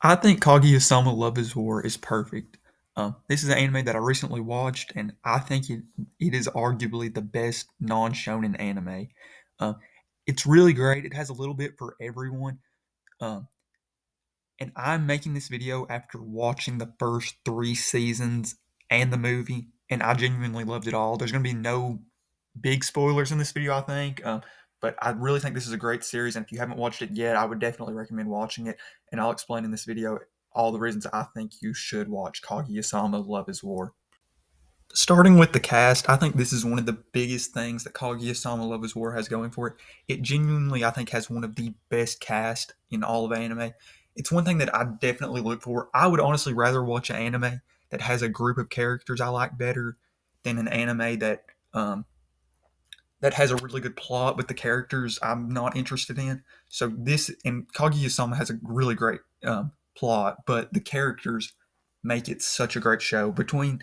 I think Kaguya-sama Love is War is perfect. This is an anime that I recently watched, and I think it is arguably the best non-shonen anime. Uh, it's really great. It has a little bit for everyone. Um, and I'm making this video after watching the first three seasons and the movie, and I genuinely loved it all. There's going to be no big spoilers in this video, I think. But I really think this is a great series, and if you haven't watched it yet, I would definitely recommend watching it. And I'll explain in this video all the reasons I think you should watch Kaguya-sama Love is War. Starting with the cast, I think this is one of the biggest things that Kaguya-sama Love is War has going for it. It genuinely, I think, has one of the best cast in all of anime. It's one thing that I definitely look for. I would honestly rather watch an anime that has a group of characters I like better than an anime that has a really good plot, but the characters I'm not interested in. So this and Kaguya-sama has a really great plot, but the characters make it such a great show. Between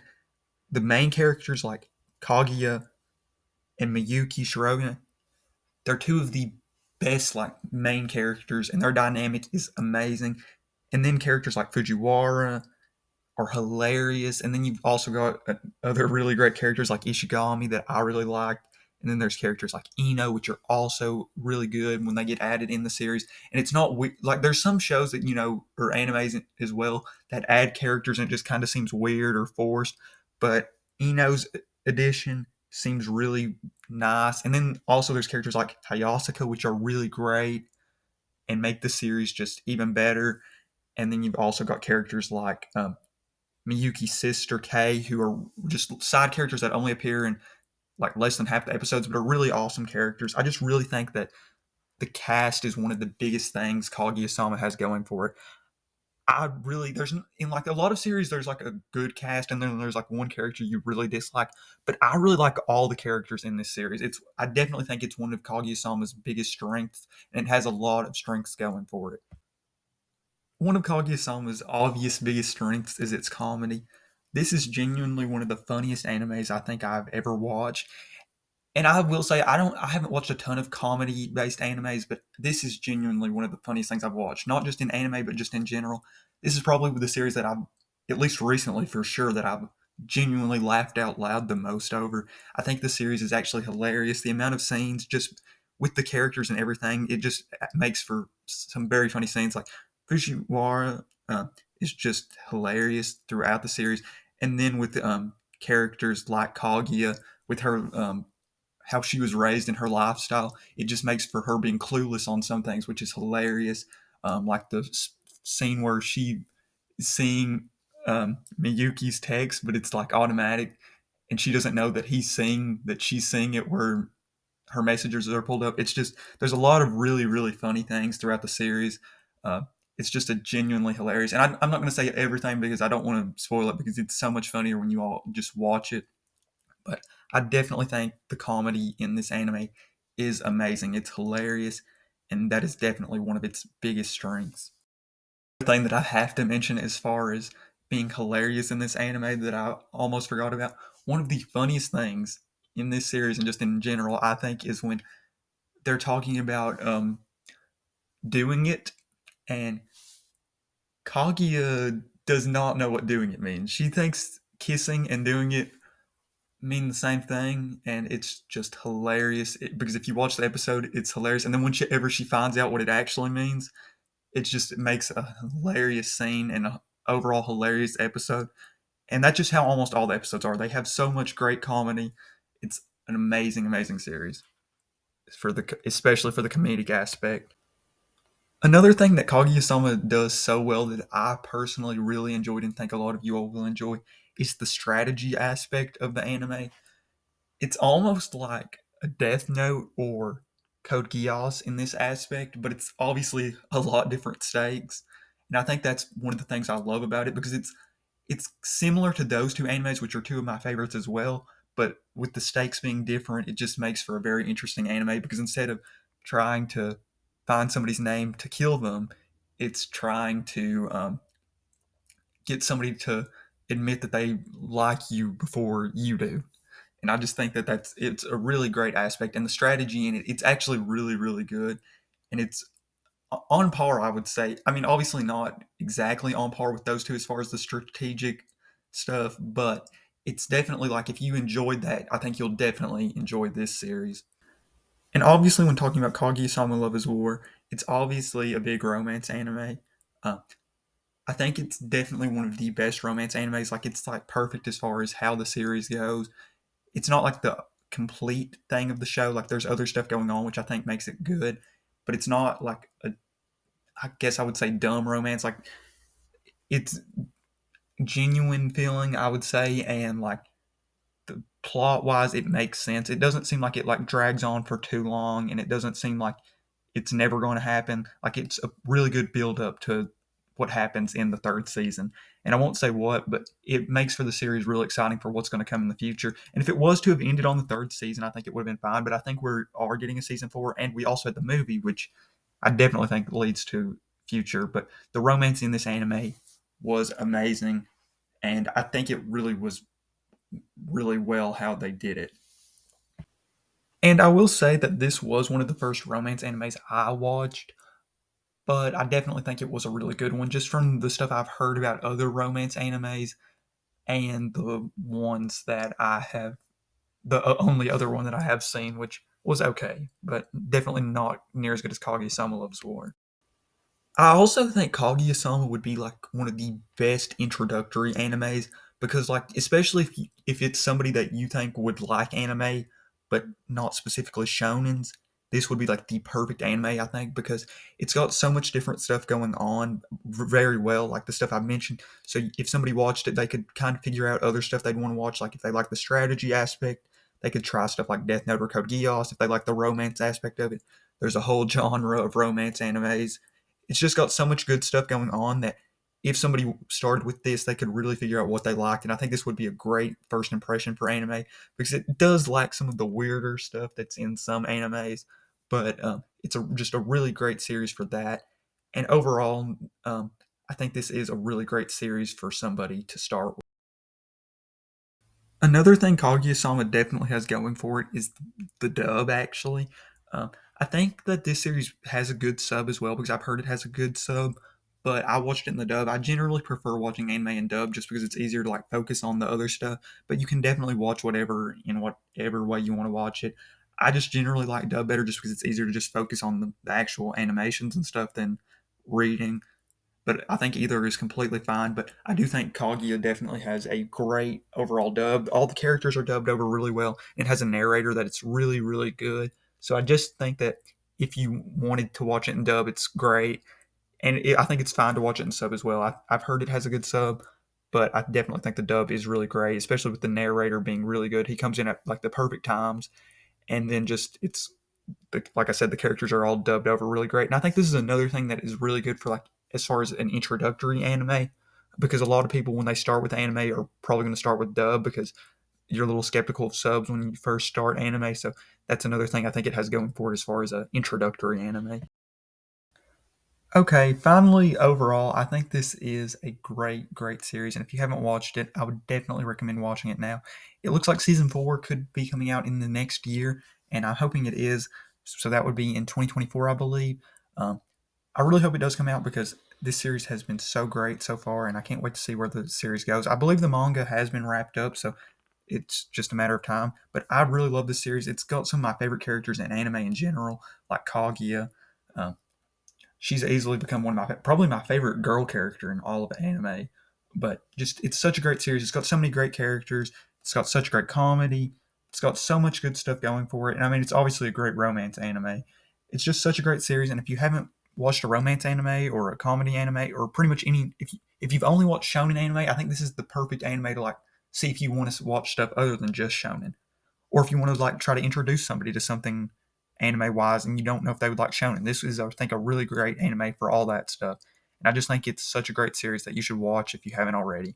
the main characters like Kaguya and Miyuki Shiroga, they're two of the best like main characters, and their dynamic is amazing. And then characters like Fujiwara are hilarious. And then you've also got other really great characters like Ishigami that I really liked. And then there's characters like Ino, which are also really good when they get added in the series. And it's not like there's some shows that, or animes as well that add characters and it just kind of seems weird or forced. But Ino's addition seems really nice. And then also there's characters like Hayasaka, which are really great and make the series just even better. And then you've also got characters like Miyuki's sister Kay, who are just side characters that only appear in like less than half the episodes, but are really awesome characters. I just really think that the cast is one of the biggest things Kaguya-sama has going for it. There's in like a lot of series there's like a good cast and then there's like one character you really dislike, but I really like all the characters in this series. I definitely think it's one of Kaguya-sama's biggest strengths, and it has a lot of strengths going for it. One of Kaguya-sama's obvious biggest strengths is its comedy. This is genuinely one of the funniest animes I think I've ever watched. And I will say I haven't watched a ton of comedy based animes, but this is genuinely one of the funniest things I've watched. Not just in anime, but just in general. This is probably the series that I've, at least recently for sure, that I've genuinely laughed out loud the most over. I think the series is actually hilarious. The amount of scenes just with the characters and everything, it just makes for some very funny scenes. Like Fujiwara is just hilarious throughout the series. And then with characters like Kaguya, with her how she was raised in her lifestyle, it just makes for her being clueless on some things, which is hilarious. Like the scene where she is seeing Miyuki's text, but it's like automatic, and she doesn't know that she's seeing it where her messages are pulled up. It's just there's a lot of really really funny things throughout the series. Uh, it's just a genuinely hilarious, and I'm not going to say everything because I don't want to spoil it because it's so much funnier when you all just watch it. But I definitely think the comedy in this anime is amazing. It's hilarious, and that is definitely one of its biggest strengths. The thing that I have to mention as far as being hilarious in this anime that I almost forgot about, one of the funniest things in this series and just in general, I think, is when they're talking about doing it, and Kaguya does not know what doing it means. She thinks kissing and doing it mean the same thing, and it's just hilarious because if you watch the episode, it's hilarious. And then whenever she finds out what it actually means, it makes a hilarious scene and a overall hilarious episode. And that's just how almost all the episodes are. They have so much great comedy. It's an amazing, amazing series especially for the comedic aspect. Another thing that Kaguya-sama does so well that I personally really enjoyed and think a lot of you all will enjoy is the strategy aspect of the anime. It's almost like a Death Note or Code Geass in this aspect, but it's obviously a lot different stakes. And I think that's one of the things I love about it because it's similar to those two animes, which are two of my favorites as well. But with the stakes being different, it just makes for a very interesting anime because instead of trying to find somebody's name to kill them, it's trying to get somebody to admit that they like you before you do. And I just think that it's a really great aspect, and the strategy in it's actually really really good, and it's on par, I would say. I mean, obviously not exactly on par with those two as far as the strategic stuff, but it's definitely like if you enjoyed that, I think you'll definitely enjoy this series. And obviously, when talking about Kaguya-sama Love is War, it's obviously a big romance anime. Uh, I think it's definitely one of the best romance animes. Like, it's like perfect as far as how the series goes. It's not like the complete thing of the show. Like, there's other stuff going on, which I think makes it good, but it's not like a, I guess I would say, dumb romance. Like, it's genuine feeling, I would say, and like the plot wise, it makes sense. It doesn't seem like it like drags on for too long, and it doesn't seem like it's never going to happen. Like, it's a really good build up to what happens in the third season. And I won't say what, but it makes for the series really exciting for what's going to come in the future. And if it was to have ended on the third season, I think it would have been fine. But I think we are getting a season four, and we also had the movie, which I definitely think leads to future. But the romance in this anime was amazing, and I think it really was really well how they did it. And I will say that this was one of the first romance animes I watched, but I definitely think it was a really good one just from the stuff I've heard about other romance animes and the ones that I have, the only other one that I have seen, which was okay, but definitely not near as good as Kaguya-sama Loves War. I also think Kaguya-sama would be like one of the best introductory animes because, like, especially if it's somebody that you think would like anime, but not specifically shonens, this would be like the perfect anime, I think, because it's got so much different stuff going on very well, like the stuff I mentioned. So if somebody watched it, they could kind of figure out other stuff they'd want to watch. Like if they like the strategy aspect, they could try stuff like Death Note or Code Geass. If they like the romance aspect of it, there's a whole genre of romance animes. It's just got so much good stuff going on that if somebody started with this, they could really figure out what they liked. And I think this would be a great first impression for anime because it does lack some of the weirder stuff that's in some animes, but it's just a really great series for that. And overall, I think this is a really great series for somebody to start with. Another thing Kaguya-sama definitely has going for it is the dub, actually. Um, I think that this series has a good sub as well because I've heard it has a good sub, but I watched it in the dub. I generally prefer watching anime in dub just because it's easier to like focus on the other stuff, but you can definitely watch whatever in whatever way you want to watch it. I just generally like dub better just because it's easier to just focus on the actual animations and stuff than reading, but I think either is completely fine. But I do think Kaguya definitely has a great overall dub. All the characters are dubbed over really well. It has a narrator that it's really, really good. So I just think that if you wanted to watch it in dub, it's great. And I think it's fine to watch it in sub as well. I've heard it has a good sub, but I definitely think the dub is really great, especially with the narrator being really good. He comes in at like the perfect times, and then just it's like I said, the characters are all dubbed over really great. And I think this is another thing that is really good for like as far as an introductory anime, because a lot of people when they start with anime are probably going to start with dub because you're a little skeptical of subs when you first start anime. So that's another thing I think it has going for it as far as an introductory anime. Okay, finally, overall, I think this is a great, great series. And if you haven't watched it, I would definitely recommend watching it now. It looks like season four could be coming out in the next year, and I'm hoping it is. So that would be in 2024, I believe. Um, I really hope it does come out because this series has been so great so far, and I can't wait to see where the series goes. I believe the manga has been wrapped up, so it's just a matter of time. But I really love this series. It's got some of my favorite characters in anime in general, like Kaguya. Um, she's easily become one of my probably my favorite girl character in all of anime. But just it's such a great series. It's got so many great characters. It's got such great comedy. It's got so much good stuff going for it. And I mean, it's obviously a great romance anime. It's just such a great series. And if you haven't watched a romance anime or a comedy anime or pretty much any, if you've only watched shonen anime, I think this is the perfect anime to like see if you want to watch stuff other than just shonen, or if you want to like try to introduce somebody to something anime wise and you don't know if they would like shonen. This is, I think, a really great anime for all that stuff. And I just think it's such a great series that you should watch if you haven't already.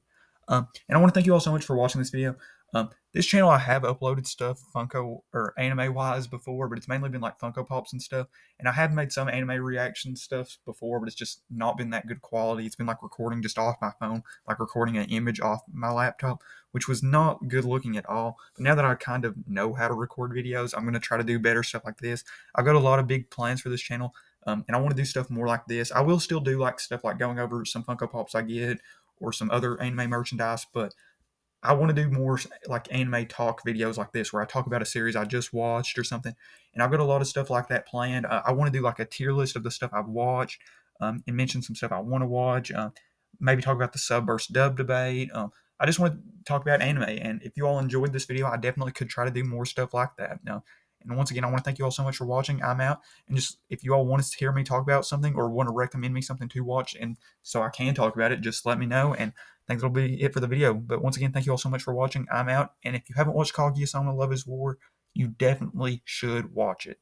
And I want to thank you all so much for watching this video. This channel, I have uploaded stuff Funko or anime wise before, but it's mainly been like Funko Pops and stuff. And I have made some anime reaction stuff before, but it's just not been that good quality. It's been like recording just off my phone, like recording an image off my laptop, which was not good looking at all. But now that I kind of know how to record videos, I'm going to try to do better stuff like this. I've got a lot of big plans for this channel. And I want to do stuff more like this. I will still do like stuff like going over some Funko Pops I get or some other anime merchandise, but I want to do more like anime talk videos like this where I talk about a series I just watched or something. And I've got a lot of stuff like that planned. I want to do like a tier list of the stuff I've watched, and mention some stuff I want to watch. Maybe talk about the sub versus dub debate. I just want to talk about anime. And if you all enjoyed this video, I definitely could try to do more stuff like that. And once again, I want to thank you all so much for watching. I'm out. And just if you all want to hear me talk about something or want to recommend me something to watch, and so I can talk about it, just let me know. And I think that'll be it for the video. But once again, thank you all so much for watching. I'm out. And if you haven't watched Kaguya-sama Love is War, you definitely should watch it.